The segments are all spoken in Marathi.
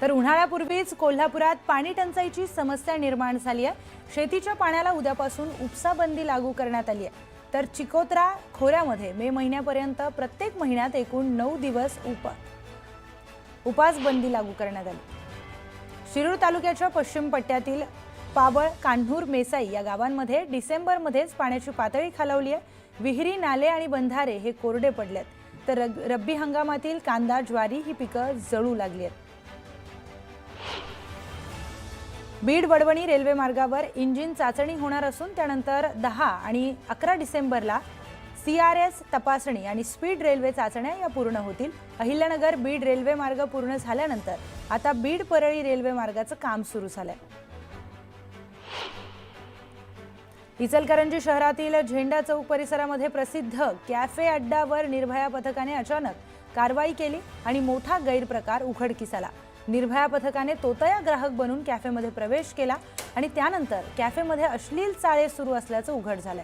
तर उन्हाळ्यापूर्वीच कोल्हापुरात पाणी टंचाईची समस्या निर्माण झाली आहे। शेतीच्या पाण्याला उद्यापासून उपसा बंदी लागू करण्यात आली आहे। तर चिकोत्रा खोऱ्यामध्ये मे महिन्यापर्यंत प्रत्येक महिन्यात एकूण 9 दिवस उपास बंदी लागू करण्यात आली। शिरूर तालुक्याच्या पश्चिम पट्ट्यातील पाबळ, कान्हूर, मेसाई या गावांमध्ये डिसेंबरमध्येच पाण्याची पातळी खालावली आहे। विहिरी, नाले आणि बंधारे हे कोरडे पडलेत। तर रब्बी हंगामातील कांदा, ज्वारी ही पिकं जळू लागली आहेत। बीड वडवणी रेल्वे मार्गावर इंजिन चाचणी होणार असून त्यानंतर 10 आणि 11 डिसेंबरला CRS तपासणी आणि स्पीड रेल्वे चाचण्या या पूर्ण होतील। अहिल्यानगर बीड रेल्वे मार्ग पूर्ण झाल्यानंतर आता बीड परळी रेल्वे मार्गाचं काम सुरू झालंय। इचलकरंजी शहरातील झेंडा चौक परिसरामध्ये प्रसिद्ध कॅफे अड्डावर निर्भया पथकाने अचानक कारवाई केली आणि मोठा गैरप्रकार उघडकीस आला। निर्भया पथकाने तोतया ग्राहक बनून कॅफेमध्ये प्रवेश केला आणि त्यानंतर कॅफेमध्ये अश्लील चाळे सुरू असल्याचं उघड झालंय।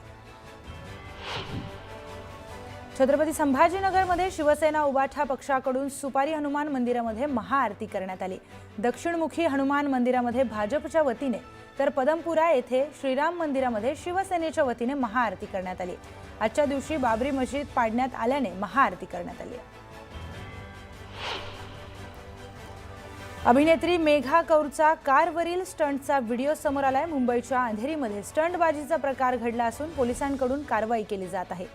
छत्रपती संभाजीनगरमध्ये शिवसेना उबाठा पक्षाकडून सुपारी हनुमान मंदिरामध्ये महाआरती करण्यात आली। दक्षिणमुखी हनुमान मंदिरामध्ये भाजपच्या वतीने तर पदमपुरा येथे श्रीराम मंदिरामध्ये शिवसेनेच्या वतीने महाआरती करण्यात आली। आजच्या दिवशी बाबरी मशीद पाडण्यात आल्याने महाआरती करण्यात आली। अभिनेत्री मेघा कौरचा कारवरील स्टंटचा व्हिडिओ समोर आलाय। मुंबईच्या अंधेरीमध्ये स्टंटबाजीचा प्रकार घडला असून पोलिसांकडून कारवाई केली जात आहे।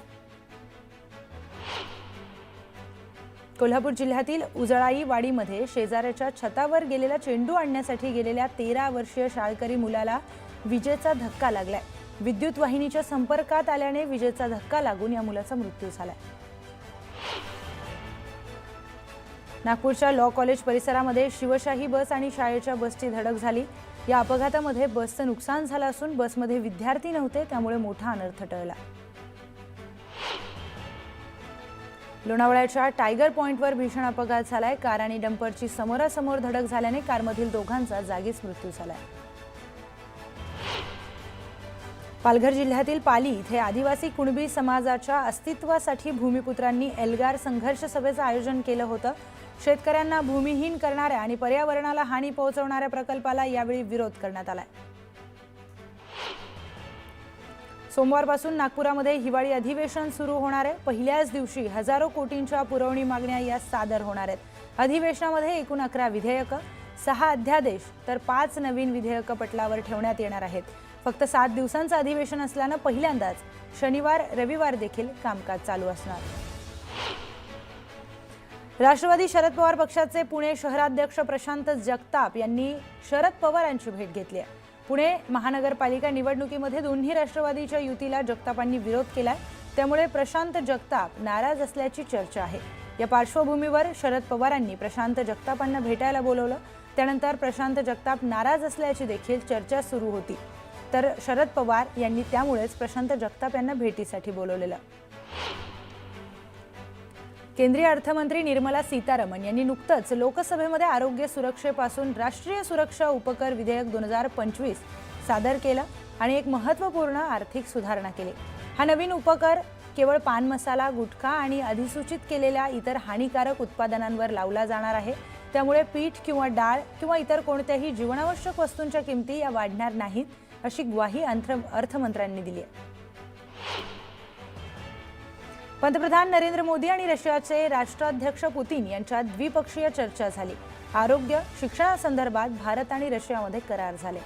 कोल्हापूर जिल्ह्यातील उजळाई वाडीमध्ये शेजाऱ्याच्या छतावर गेलेला चेंडू आणण्यासाठी गेलेल्या 13 वर्षीय शाळकरी मुलाला विजेचा धक्का लागलाय। विद्युत वाहिनीच्या संपर्कात आल्याने विजेचा धक्का लागून या मुलाचा मृत्यू झालाय। नागपूरच्या लॉ कॉलेज परिसरामध्ये शिवशाही बस आणि शाळेच्या बसची धडक झाली। या अपघातामध्ये बसचं नुकसान झालं असून बसमध्ये विद्यार्थी नव्हते, त्यामुळे मोठा अनर्थ टळला। लोणावळ्याच्या टायगर पॉइंटवर भीषण अपघात झालाय। कार आणि डंपरची समोरासमोर धडक झाल्याने कारमधील दोघांचा जागीच मृत्यू झालाय। पालघर जिल्ह्यातील पाली इथे आदिवासी कुणबी समाजाच्या अस्तित्वासाठी भूमिपुत्रांनी एल्गार संघर्ष सभेचं आयोजन केलं होतं। शेतकऱ्यांना भूमिहीन करणाऱ्या आणि पर्यावरणाला हानी पोहोचवणाऱ्या प्रकल्पाला यावेळी विरोध करण्यात आलाय। सोमवारपासून नागपुरामध्ये हिवाळी अधिवेशन सुरू होणार आहे। पहिल्याच दिवशी हजारो कोटींच्या पुरवणी मागण्या या सादर होणार आहेत। अधिवेशनामध्ये एकूण 11 विधेयकं, 6 अध्यादेश तर 5 नवीन विधेयकं पटलावर ठेवण्यात येणार आहेत। फक्त 7 दिवसांचं अधिवेशन असल्यानं पहिल्यांदाच शनिवार, रविवार देखील कामकाज चालू असणार। राष्ट्रवादी शरद पवार पक्षाचे पुणे शहराध्यक्ष प्रशांत जगताप यांनी शरद पवार यांची भेट घेतली आहे। पुणे महानगरपालिका निवडणुकीमध्ये दोन्ही राष्ट्रवादीच्या युतीला जगतापांनी विरोध केलाय, त्यामुळे प्रशांत जगताप नाराज असल्याची चर्चा आहे। या पार्श्वभूमीवर शरद पवारांनी प्रशांत जगतापांना भेटायला बोलवलं। त्यानंतर प्रशांत जगताप नाराज असल्याची देखील चर्चा सुरू होती। तर शरद पवार यांनी त्यामुळेच प्रशांत जगताप यांना भेटीसाठी बोलवलेलं। केंद्रीय अर्थमंत्री निर्मला सीतारामन यांनी नुकतंच लोकसभेमध्ये आरोग्य सुरक्षेपासून राष्ट्रीय सुरक्षा उपकर विधेयक 2025 सादर केलं आणि एक महत्त्वपूर्ण आर्थिक सुधारणा केली। हा नवीन उपकर केवळ पान मसाला, गुटखा आणि अधिसूचित केलेल्या इतर हानिकारक उत्पादनांवर लावला जाणार आहे। त्यामुळे पीठ किंवा डाळ किंवा इतर कोणत्याही जीवनावश्यक वस्तूंच्या किमती या वाढणार नाहीत, अशी ग्वाही अर्थमंत्र्यांनी दिली आहे। पंतप्रधान नरेंद्र मोदी आणि रशियाचे राष्ट्राध्यक्ष पुतीन यांच्यात द्विपक्षीय चर्चा झाली। आरोग्य, शिक्षणासंदर्भात भारत आणि रशियामध्ये करार झाले।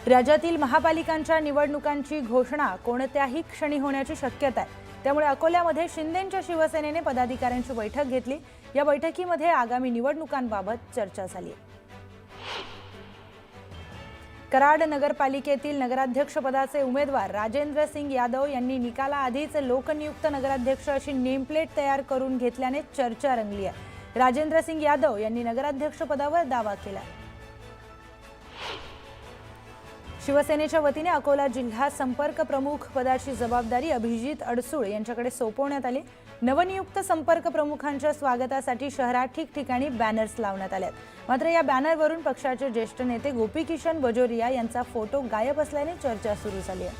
राज्यातील महापालिकांच्या निवडणुकांची घोषणा कोणत्याही क्षणी होण्याची शक्यता आहे। त्यामुळे अकोल्यामध्ये शिंदेंच्या शिवसेनेने पदाधिकाऱ्यांची बैठक घेतली। या बैठकीमध्ये आगामी निवडणुकांबाबत चर्चा झाली। कराड नगरपालिकेतील नगराध्यक्षपदाचे उमेदवार राजेंद्र सिंग यादव यांनी निकालाआधीच लोकनियुक्त नगराध्यक्ष अशी नेमप्लेट तयार करून घेतल्याने चर्चा रंगली आहे। राजेंद्र सिंग यादव यांनी नगराध्यक्षपदावर दावा केला। शिवसेनेच्या वतीने अकोला जिल्हा संपर्क प्रमुख पदाची जबाबदारी अभिजित अडसूळ यांच्याकडे सोपवण्यात आली। नवनियुक्त संपर्क प्रमुखांच्या स्वागतासाठी शहरात ठिकठिकाणी बॅनर्स लावण्यात आले। मात्र या बॅनरवरून पक्षाचे ज्येष्ठ नेते गोपीकिशन बजोरिया यांचा फोटो गायब असल्याने चर्चा सुरू झाली आहे।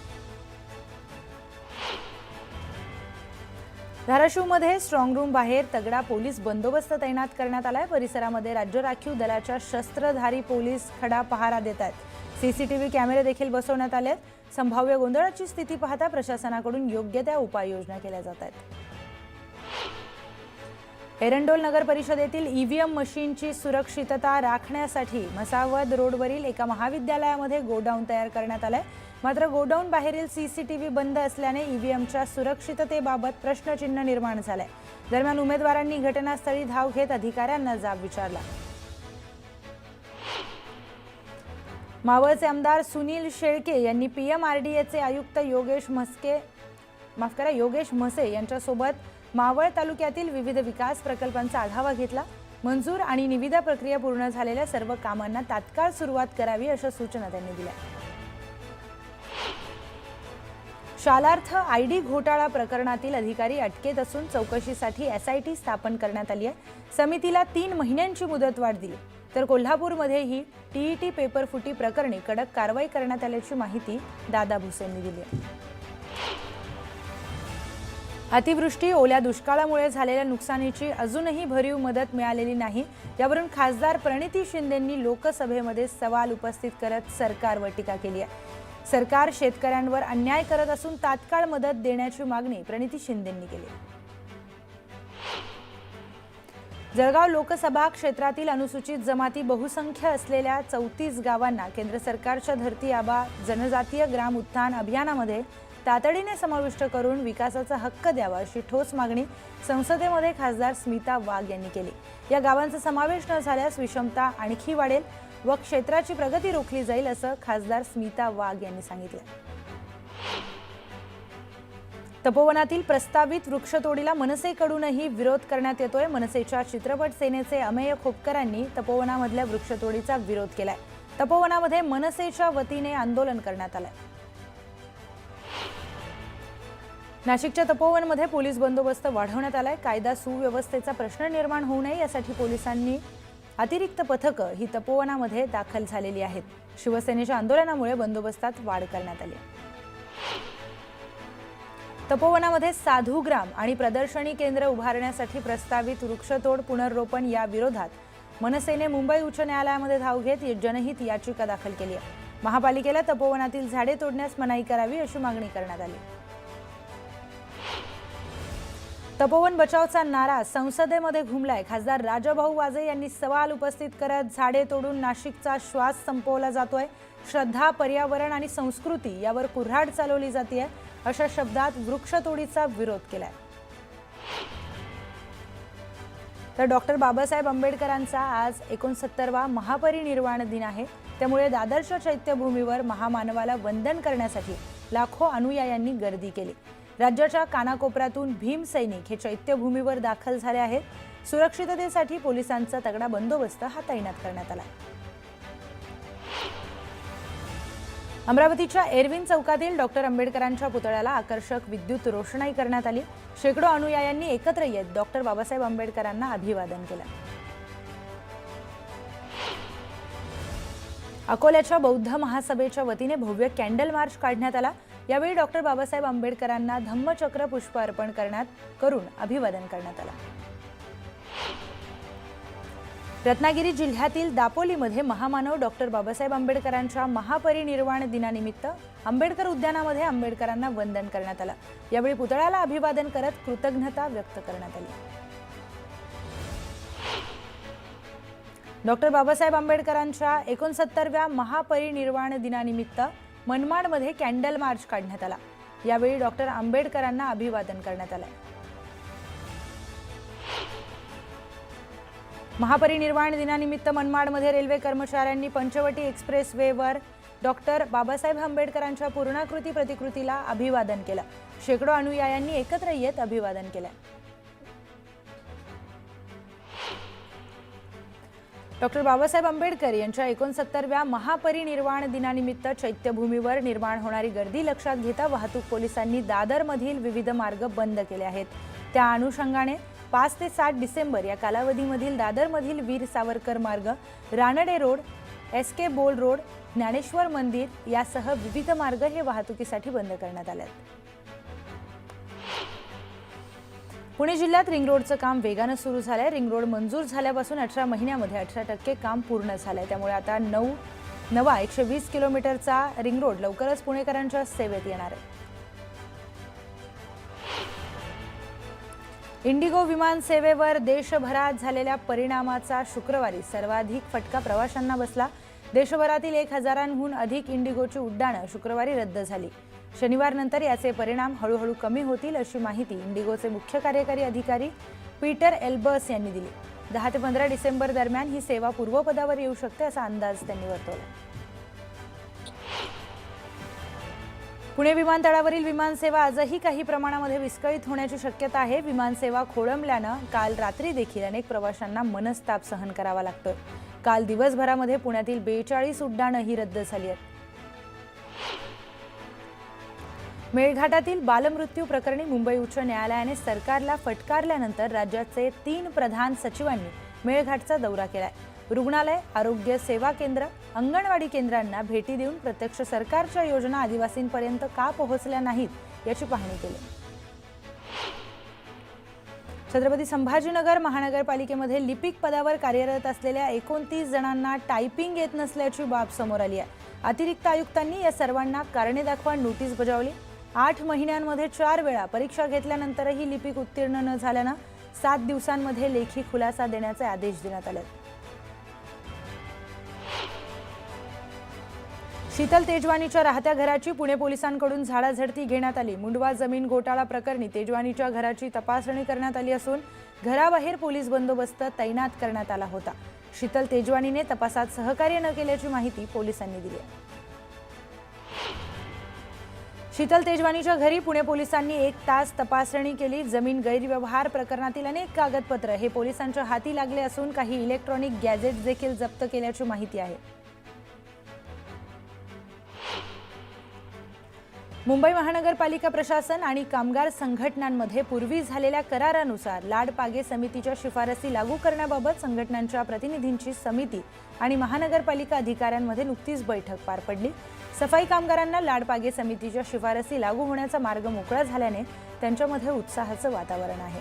धाराशिवमध्ये स्ट्रॉंग रूम बाहेर तगडा पोलीस बंदोबस्त तैनात करण्यात आलाय। परिसरामध्ये राज्य राखीव दलाच्या शस्त्रधारी पोलीस खडा पहारा देत आहेत। सीसीटीव्ही कॅमेरे देखील बसवण्यात आले आहेत। संभाव्य गोंधळाची स्थिती पाहता प्रशासनाकडून योग्य त्या उपाययोजना केल्या जात आहेत। एरंडोल नगर परिषदेतील ईव्हीएम मशीनची सुरक्षितता राखण्यासाठी मसावद रोडवरील एका महाविद्यालयामध्ये गोडाऊन तयार करण्यात आले। मात्र गोडाऊन बाहेरील सीसीटीव्ही बंद असल्याने ईव्हीएमच्या सुरक्षिततेबाबत प्रश्नचिन्ह निर्माण झाले। दरम्यान उमेदवारांनी घटनास्थळी धाव घेत अधिकाऱ्यांना जाब विचारला। मावळचे आमदार सुनील शेळके यांनी पीएमआरडीएचे आयुक्त योगेश म्हसे यांच्यासोबत मावळ तालुक्यातील विविध विकास प्रकल्पांचा आढावा घेतला। मंजूर आणि निविदा प्रक्रिया पूर्ण झालेल्या सर्व कामांना तात्काळ सुरुवात करावी अशा सूचना त्यांनी दिल्या। शालार्थ आयडी घोटाळा प्रकरणातील अधिकारी अटकेत असून चौकशीसाठी एसआयटी स्थापन करण्यात आली आहे। समितीला 3 महिन्यांची मुदतवाढ दिली। तर कोल्हापूरमध्येही टीईटी पेपर फुटी प्रकरणी कडक कारवाई करण्यात आल्याची माहिती दादा भुसेंनी दिली आहे। अतिवृष्टी ओल्या दुष्काळामुळे झालेल्या नुकसानीची अजूनही भरीव मदत मिळालेली नाही, यावरून खासदार प्रणिती शिंदेंनी लोकसभेमध्ये सवाल उपस्थित करत सरकारवर टीका केली आहे। सरकार शेतकऱ्यांवर अन्याय करत असून तात्काळ मदत देण्याची मागणी प्रणिती शिंदेंनी केली। जळगाव लोकसभा क्षेत्रातील अनुसूचित जमाती बहुसंख्य असलेल्या 34 गावांना केंद्र सरकारच्या धरती आबा जनजातीय ग्राम उत्थान अभियानामध्ये तातडीने समाविष्ट करून विकासाचा हक्क द्यावा अशी ठोस मागणी संसदेमध्ये खासदार स्मिता वाघ यांनी केली। या गावांचा समावेश न झाल्यास विषमता आणखी वाढेल व क्षेत्राची प्रगती रोखली जाईल असं खासदार स्मिता वाघ यांनी सांगितलं। तपोवनातील प्रस्तावित वृक्षतोडीला मनसेकडूनही विरोध करण्यात येतोय। मनसेच्या चित्रपट सेनेचे अमेय खोपकरांनी तपोवनामधल्या वृक्षतोडीचा विरोध केलाय। तपोवनामध्ये मनसेच्या वतीने आंदोलन करण्यात आलंय। नाशिकच्या तपोवनमध्ये पोलीस बंदोबस्त वाढवण्यात आलाय। कायदा सुव्यवस्थेचा प्रश्न निर्माण होऊ नये यासाठी पोलिसांनी अतिरिक्त पथकं ही तपोवनामध्ये दाखल झालेली आहेत। शिवसेनेच्या आंदोलनामुळे बंदोबस्तात वाढ करण्यात आली। तपोवनामध्ये साधुग्राम आणि प्रदर्शनी केंद्र उभारण्यासाठी प्रस्तावित वृक्षतोड पुनर्रोपण या विरोधात मनसेने मुंबई उच्च न्यायालयामध्ये धाव घेत जनहित याचिका दाखल केली आहे। महापालिकेला तपोवनातील झाडे तोडण्यास मनाई करावी अशी मागणी करण्यात आली। तपोवन बचावचा नारा संसदेमध्ये घुमलाय। खासदार राजाभाऊ वाजे यांनी सवाल उपस्थित करत झाडे तोडून नाशिकचा श्वास संपवला जातोय, श्रद्धा, पर्यावरण आणि संस्कृती यावर कुऱ्हाड चालवली जाते अशा शब्दात वृक्षतोडीचा विरोध केलाय। तर डॉक्टर बाबासाहेब आंबेडकरांचा आज 69वा महापरिनिर्वाण दिन आहे। त्यामुळे दादरच्या चैत्यभूमीवर महामानवाला वंदन करण्यासाठी लाखो अनुयायांनी गर्दी केली। राज्याच्या कानाकोपऱ्यातून भीम सैनिक हे चैत्यभूमीवर दाखल झाले आहेत। सुरक्षिततेसाठी पोलिसांचा तगडा बंदोबस्त हा तैनात करण्यात आला। अमरावतीच्या एरविन चौकातील डॉक्टर आंबेडकरांच्या पुतळ्याला आकर्षक विद्युत रोषणाई करण्यात आली। शेकडो अनुयायांनी एकत्र येत डॉक्टर बाबासाहेब आंबेडकरांना अभिवादन केलं। अकोल्याच्या बौद्ध महासभेच्या वतीने भव्य कॅन्डल मार्च काढण्यात आला। यावेळी डॉक्टर बाबासाहेब आंबेडकरांना धम्मचक्र पुष्प अर्पण करून अभिवादन करण्यात आलं। रत्नागिरी जिल्ह्यातील दापोलीमध्ये महामानव डॉक्टर बाबासाहेब आंबेडकरांच्या महापरिनिर्वाण दिनानिमित्त आंबेडकर उद्यानामध्ये आंबेडकरांना वंदन करण्यात आलं। यावेळी पुतळ्याला अभिवादन करत कृतज्ञता व्यक्त करण्यात आली। डॉक्टर बाबासाहेब आंबेडकरांच्या 69व्या महापरिनिर्वाण दिनानिमित्त मनमाडमध्ये कॅन्डल मार्च काढण्यात आला। यावेळी डॉक्टर आंबेडकरांना अभिवादन करण्यात आलं। महापरिनिर्वाण दिनानिमित्त मनमाडमध्ये रेल्वे कर्मचाऱ्यांनी पंचवटी एक्सप्रेसवेवर डॉक्टर बाबासाहेब आंबेडकरांच्या पूर्णाकृती प्रतिकृतीला अभिवादन केलं। शेकडो अनुयायांनी एकत्र येत अभिवादन केलं। डॉक्टर बाबासाहेब आंबेडकर यांच्या 69व्या महापरिनिर्वाण दिनानिमित्त चैत्यभूमीवर निर्माण होणारी गर्दी लक्षात घेता वाहतूक पोलिसांनी दादरमधील विविध मार्ग बंद केले आहेत। त्या अनुषंगाने 5 ते 7 डिसेंबर या कालावधीमधील दादरमधील वीर सावरकर मार्ग, रानडे रोड, एसके बोल रोड, ज्ञानेश्वर मंदिर यासह विविध मार्ग हे वाहतुकीसाठी बंद करण्यात आले आहेत। पुणे जिल्ह्यात रिंग रोडचं काम वेगानं सुरू झालंय। रिंग रोड मंजूर झाल्यापासून 18 महिन्यामध्ये 18% काम पूर्ण झालंय। त्यामुळे आता नवा 120 किलोमीटरचा रिंग रोड लवकरच पुणेकरांच्या सेवेत येणार आहे। इंडिगो विमान सेवेवर देशभरात झालेल्या परिणामाचा शुक्रवारी सर्वाधिक फटका प्रवाशांना बसला। देशभरातील 1000हून अधिक इंडिगोची उड्डाणं शुक्रवारी रद्द झाली। शनिवारनंतर याचे परिणाम हळूहळू कमी होतील अशी माहिती इंडिगोचे मुख्य कार्यकारी अधिकारी पीटर एल्बर्स यांनी दिली। 10 ते 15 डिसेंबर दरम्यान ही सेवा पूर्वपदावर येऊ शकते असा अंदाज त्यांनी वर्तवला। पुणे विमानतळावरील विमानसेवा आजही काही प्रमाणामध्ये विस्कळीत होण्याची शक्यता आहे। विमानसेवा खोळंबल्यानं काल रात्री देखील अनेक प्रवाशांना मनस्ताप सहन करावा लागतोय। काल दिवसभरामध्ये पुण्यातील 42 उड्डाणं ही रद्द झाली आहेत। मेळघाटातील बालमृत्यू प्रकरणी मुंबई उच्च न्यायालयाने सरकारला फटकारल्यानंतर राज्याचे 3 प्रधान सचिवांनी मेळघाटचा दौरा केलाय। रुग्णालय, आरोग्य सेवा केंद्र, अंगणवाडी केंद्रांना भेटी देऊन प्रत्यक्ष सरकारच्या योजना आदिवासींपर्यंत का पोहोचल्या नाहीत याची पाहणी केली। छत्रपती संभाजीनगर महानगरपालिकेमध्ये लिपिक पदावर कार्यरत असलेल्या 29 जणांना टायपिंग येत नसल्याची बाब समोर आली आहे। अतिरिक्त आयुक्तांनी या सर्वांना कारणे दाखवा नोटीस बजावली। 8 महिन्यांमध्ये 4 वेळा परीक्षा घेतल्यानंतरही लिपिक उत्तीर्ण न झाल्यानं 7 दिवसांमध्ये लेखी खुलासा देण्याचे आदेश देण्यात आले। शीतल तेजवानीच्या राहत्या घराची पुणे पोलिसांकडून झाडाझडती घेण्यात आली। मुंडवा जमीन घोटाळा प्रकरणी तेजवानीच्या घराची तपासणी करण्यात आली असून घराबाहेर पोलीस बंदोबस्त तैनात करण्यात आला होता। शीतल तेजवानीने तपासात सहकार्य न केल्याची माहिती पोलिसांनी दिली आहे। शीतल तेजवानीच्या घरी पुणे पोलिसांनी 1 तास तपासणी केली। जमीन गैरव्यवहार प्रकरणातील अनेक कागदपत्र हे पोलिसांच्या हाती लागले असून काही इलेक्ट्रॉनिक गॅजेट्स देखील जप्त केल्याची माहिती आहे। मुंबई महानगरपालिका प्रशासन आणि कामगार संघटनांमध्ये पूर्वी झालेल्या करारानुसार लाडपागे समितीच्या शिफारसी लागू करण्याबाबत संघटनांच्या प्रतिनिधींची समिती आणि महानगरपालिका अधिकाऱ्यांमध्ये नुकतीच बैठक पार पडली। सफाई कामगारांना लाडपागे समितीच्या शिफारसी लागू होण्याचा मार्ग मोकळा झाल्याने त्यांच्यामध्ये उत्साहाचं वातावरण आहे।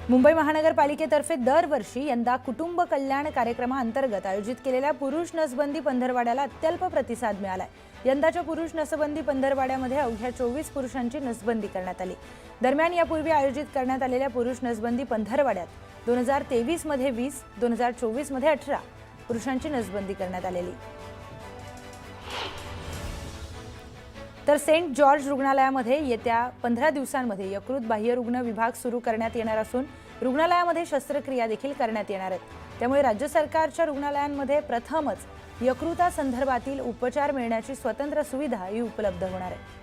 मुंबई महानगरपालिकेतर्फे दरवर्षी यंदा कुटुंब कल्याण कार्यक्रमाअंतर्गत आयोजित केलेल्या पुरुष नसबंदी पंधरवाड्याला अत्यल्प प्रतिसाद मिळालाय। यंदाच्या पुरुष नसबंदी पंधरवाड्यामध्ये अवघ्या 24 पुरुषांची नसबंदी करण्यात आली। दरम्यान यापूर्वी आयोजित करण्यात आलेल्या पुरुष नसबंदी पंधरवाड्यात 2023 मध्ये 20, 2024 मध्ये 18 पुरुषांची नसबंदी करण्यात आलेली। तर सेंट जॉर्ज रुग्णालयामध्ये येत्या 15 दिवसांमध्ये यकृत बाह्यरुग्ण विभाग सुरू करण्यात येणार असून रुग्णालयामध्ये शस्त्रक्रिया देखील करण्यात येणार आहेत। त्यामुळे राज्य सरकारच्या रुग्णालयांमध्ये प्रथमच यकृतासंदर्भातील उपचार मिळण्याची स्वतंत्र सुविधा ही उपलब्ध होणार आहे।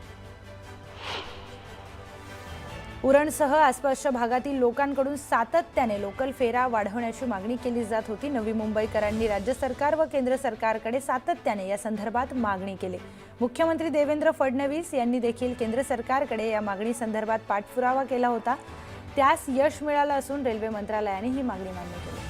उरणसह आसपासच्या भागातील लोकांकडून सातत्याने लोकल फेरा वाढवण्याची मागणी केली जात होती। नवी मुंबईकरांनी राज्य सरकार व केंद्र सरकारकडे सातत्याने या संदर्भात मागणी केली। मुख्यमंत्री देवेंद्र फडणवीस यांनी देखील केंद्र सरकारकडे या मागणी संदर्भात पाठपुरावा केला होता। त्यास यश मिळालं असून रेल्वे मंत्रालयाने ही मागणी मान्य केली।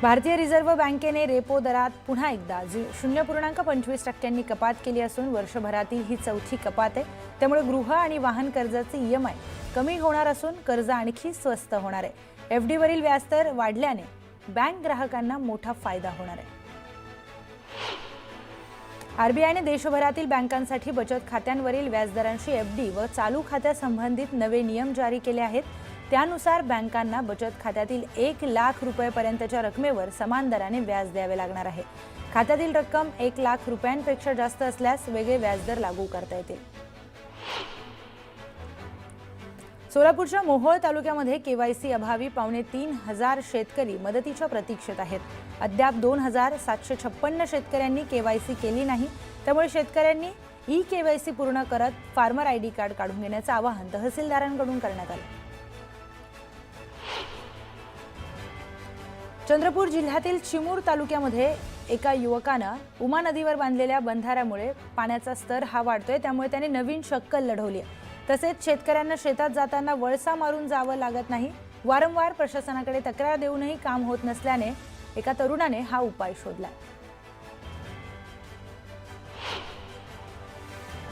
भारतीय रिझर्व्ह बँकेने रेपो दरात पुन्हा एकदा 0.25% कपात केली असून वर्षभरातील ही चौथी कपात आहे। त्यामुळे गृह आणि वाहन कर्जाचे EMI कमी होणार असून कर्ज आणखी स्वस्त होणार आहे। FD वरील व्याजदर वाढल्याने बँक ग्राहकांना मोठा फायदा होणार आहे। RBIने देशभरातील बँकांसाठी बचत खात्यांवरील व्याजदरांशी FD व चालू खात्यासंबंधित नवे नियम जारी केले आहेत। त्यानुसार बँकांना बचत खात्यातील 1 लाख रुपयांपर्यंतच्या रकमेवर समान दराने व्याज द्यावे लागणार आहे। खात्यातील रक्कम 1 लाख रुपयांपेक्षा जास्त असल्यास वेगळे व्याजदर लागू करता येतील। सोलापूरच्या मोहोळ तालुक्यामध्ये KYC अभावी 3,500 शेतकरी मदतीच्या प्रतीक्षेत आहेत। अद्याप 2,756 शेतकऱ्यांनी KYC केली नाही। त्यामुळे शेतकऱ्यांनी KYC पूर्ण करत फार्मर ID कार्ड काढून घेण्याचे आवाहन तहसीलदारांकडून करण्यात आले। चंद्रपूर जिल्ह्यातील चिमूर तालुक्यामध्ये एका युवकानं उमा नदीवर बांधलेल्या बंधाऱ्यामुळे पाण्याचा स्तर हा वाढतोय। त्यामुळे त्याने नवीन शक्कल लढवली आहे। तसेच शेतकऱ्यांना शेतात जाताना वळसा मारून जावं लागत नाही। वारंवार प्रशासनाकडे तक्रार देऊनही काम होत नसल्याने एका तरुणाने हा उपाय शोधला।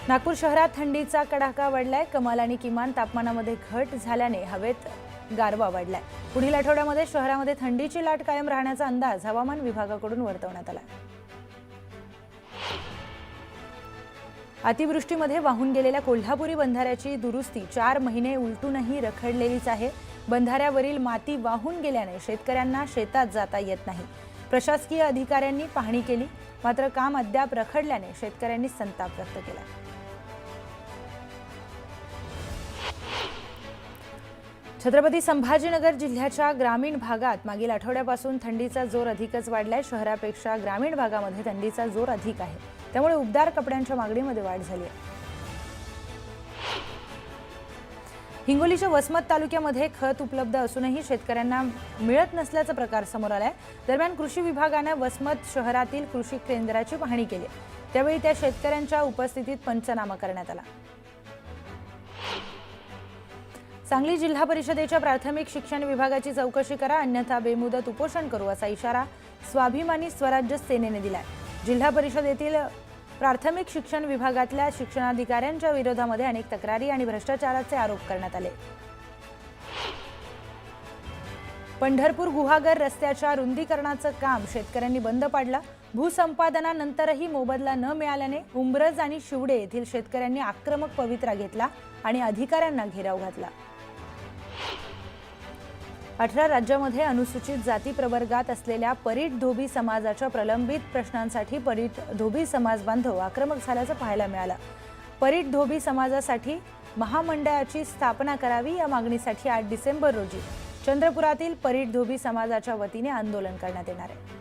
नागपूर शहरात थंडीचा कडाका वाढलाय। कमाल आणि किमान तापमानामध्ये घट झाल्याने हवेत गारवा वाढलाय। पुढील आठवड्यामध्ये शहरामध्ये थंडीची लाट कायम राहण्याचा अंदाज हवामान विभागाकडून वर्तवण्यात आला। अतिवृष्टीमध्ये वाहून गेलेल्या कोल्हापुरी बंधाऱ्याची दुरुस्ती 4 महिने उलटूनही रखडलेलीच आहे। बंधाऱ्यावरील माती वाहून गेल्याने शेतकऱ्यांना शेतात जाता येत नाही। प्रशासकीय अधिकाऱ्यांनी पाहणी केली, मात्र काम अद्याप रखडल्याने शेतकऱ्यांनी संताप व्यक्त केला। छत्रपती संभाजीनगर जिल्ह्याच्या ग्रामीण भागात मागील आठवड्यापासून थंडीचा जोर अधिकच वाढलाय। शहरापेक्षा ग्रामीण भागामध्ये थंडीचा जोर अधिक आहे, त्यामुळे उबदार कपड्यांच्या मागणीमध्ये वाढ झाली आहे। हिंगोलीच्या वसमत तालुक्यामध्ये खत उपलब्ध असूनही शेतकऱ्यांना मिळत नसल्याचा प्रकार समोर आलाय। दरम्यान कृषी विभागाने वसमत शहरातील कृषी केंद्राची पाहणी केली, त्यावेळी त्या शेतकऱ्यांच्या उपस्थितीत पंचनामा करण्यात आला। सांगली जिल्हा परिषदेच्या प्राथमिक शिक्षण विभागाची चौकशी करा, अन्यथा बेमुदत उपोषण करू असा इशारा स्वाभिमानी स्वराज्य सेनेने दिलाय। जिल्हा परिषदेतील प्राथमिक शिक्षण विभागातल्या शिक्षणाधिकाऱ्यांच्या विरोधामध्ये अनेक तक्रारी आणि भ्रष्टाचाराचे आरोप करण्यात आले। पंढरपूर गुहागर रस्त्याच्या रुंदीकरणाचं काम शेतकऱ्यांनी बंद पाडलं। भूसंपादनानंतरही मोबदला न मिळाल्याने उंब्रज आणि शिवडे येथील शेतकऱ्यांनी आक्रमक पवित्रा घेतला आणि अधिकाऱ्यांना घेराव घातला। 18 राज्यामध्ये अनुसूचित जाती प्रवर्गात असलेल्या परीट धोबी समाजाच्या प्रलंबित प्रश्नांसाठी परीट धोबी समाज बांधव आक्रमक झाल्याचं पाहायला मिळालं। परीट धोबी समाजासाठी महामंडळाची स्थापना करावी या मागणीसाठी 8 डिसेंबर रोजी चंद्रपुरातील परीट धोबी समाजाच्या वतीने आंदोलन करण्यात येणार आहे।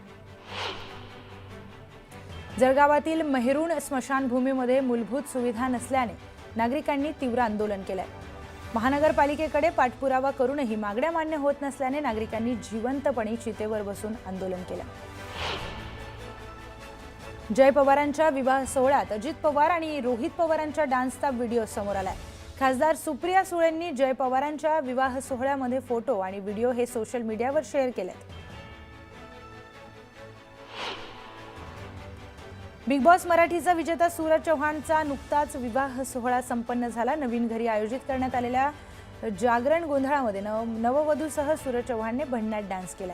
जळगावातील मेहरुण स्मशानभूमीमध्ये मूलभूत सुविधा नसल्याने नागरिकांनी तीव्र आंदोलन केलंय। महानगरपालिकेकडे पाठपुरावा करूनही मागण्या मान्य होत नसल्याने नागरिकांनी जिवंतपणे चितेवर बसून आंदोलन केलं। जय पवारांच्या विवाह सोहळ्यात अजित पवार आणि रोहित पवारांच्या डान्सचा व्हिडिओ समोर आलाय। खासदार सुप्रिया सुळेंनी जय पवारांच्या विवाह सोहळ्यामध्ये फोटो आणि व्हिडिओ हे सोशल मीडियावर शेअर केलेत। बिग बॉस मराठीचा विजेता सूरज चव्हाणचा नुकताच विवाह सोहळा संपन्न झाला। नवीन घरी आयोजित करण्यात आलेल्या जागरण गोंधळामध्ये नववधूसह सूरज चव्हाणने भन्नाट डान्स केला।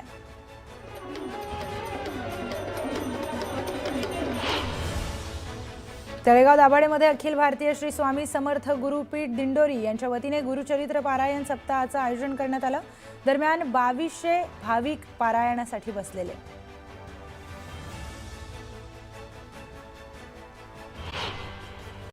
तळेगाव दाभाडेमध्ये अखिल भारतीय श्री स्वामी समर्थ गुरुपीठ दिंडोरी यांच्या वतीने गुरुचरित्र पारायण सप्ताहाचं आयोजन करण्यात आलं। दरम्यान 2200 भाविक पारायणासाठी बसलेले।